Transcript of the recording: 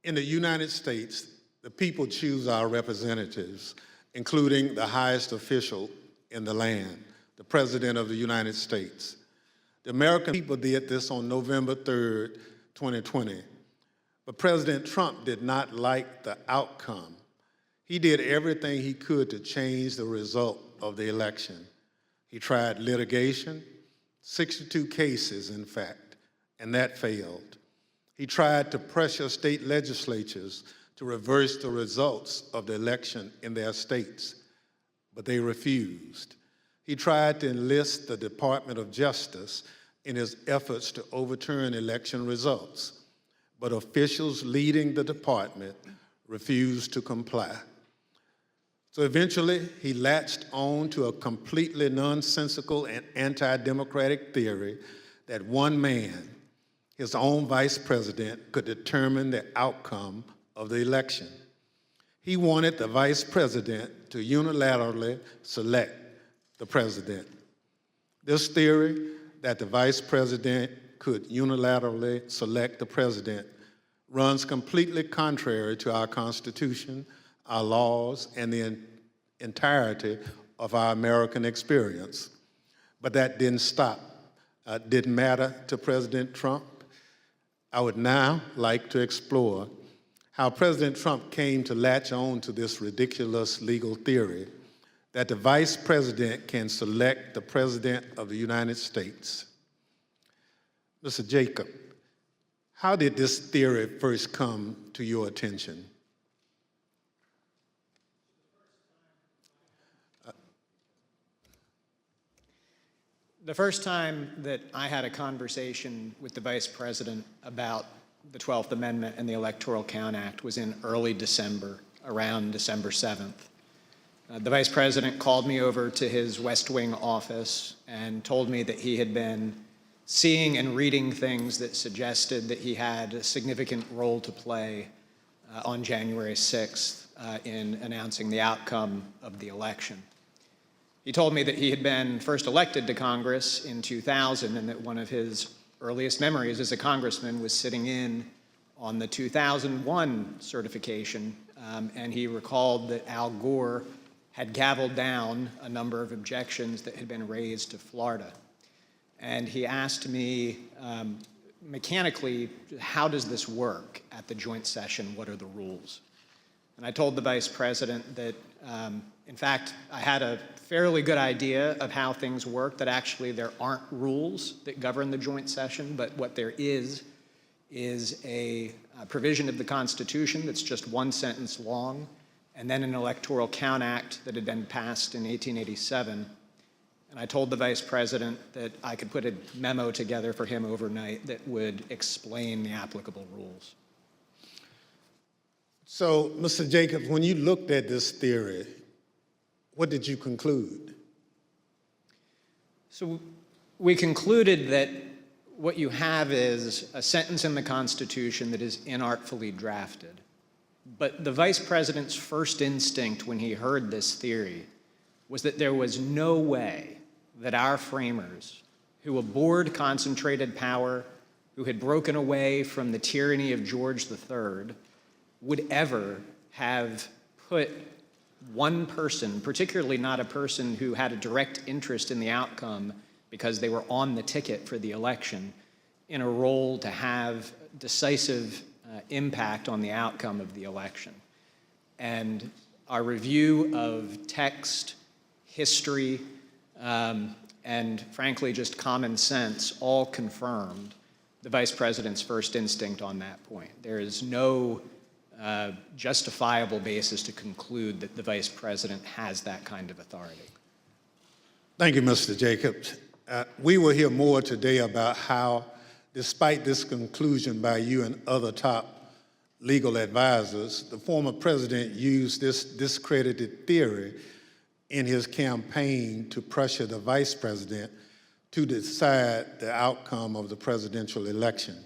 In the United States, the people choose our representatives, including the highest official in the land, the President of the United States. The American people did this on November 3rd, 2020. But President Trump did not like the outcome. He did everything he could to change the result of the election. He tried litigation, 62 cases, in fact, and that failed. He tried to pressure state legislatures to reverse the results of the election in their states, but they refused. He tried to enlist the Department of Justice in his efforts to overturn election results, but officials leading the department refused to comply. So eventually, he latched on to a completely nonsensical and anti-democratic theory that one man, his own vice president, could determine the outcome of the election. He wanted the vice president to unilaterally select the president. This theory that the vice president could unilaterally select the president runs completely contrary to our Constitution, our laws, and the entirety of our American experience. But that didn't matter to President Trump. I would now like to explore how President Trump came to latch on to this ridiculous legal theory that the vice president can select the president of the United States. Mr. Jacob, how did this theory first come to your attention? The first time that I had a conversation with the Vice President about the 12th Amendment and the Electoral Count Act was in early December, around December 7th. The Vice President called me over to his West Wing office and told me that he had been seeing and reading things that suggested that he had a significant role to play on January 6th in announcing the outcome of the election. He told me that he had been first elected to Congress in 2000 and that one of his earliest memories as a congressman was sitting in on the 2001 certification, and he recalled that Al Gore had gavelled down a number of objections that had been raised to Florida. And he asked me mechanically, how does this work at the joint session? What are the rules? And I told the Vice President that, in fact, I had a fairly good idea of how things work, that actually there aren't rules that govern the joint session, but what there is a provision of the Constitution that's just one sentence long, and then an Electoral Count Act that had been passed in 1887. And I told the Vice President that I could put a memo together for him overnight that would explain the applicable rules. So, Mr. Jacobs, when you looked at this theory, what did you conclude? So we concluded that what you have is a sentence in the Constitution that is inartfully drafted. But the Vice President's first instinct when he heard this theory was that there was no way that our framers, who abhorred concentrated power, who had broken away from the tyranny of George III, would ever have put one person, particularly not a person who had a direct interest in the outcome because they were on the ticket for the election, in a role to have decisive impact on the outcome of the election. And our review of text, history, and frankly just common sense all confirmed the Vice President's first instinct on that point. There is no justifiable basis to conclude that the Vice President has that kind of authority. Thank you, Mr. Jacobs. We will hear more today about how, despite this conclusion by you and other top legal advisors, the former president used this discredited theory in his campaign to pressure the Vice President to decide the outcome of the presidential election.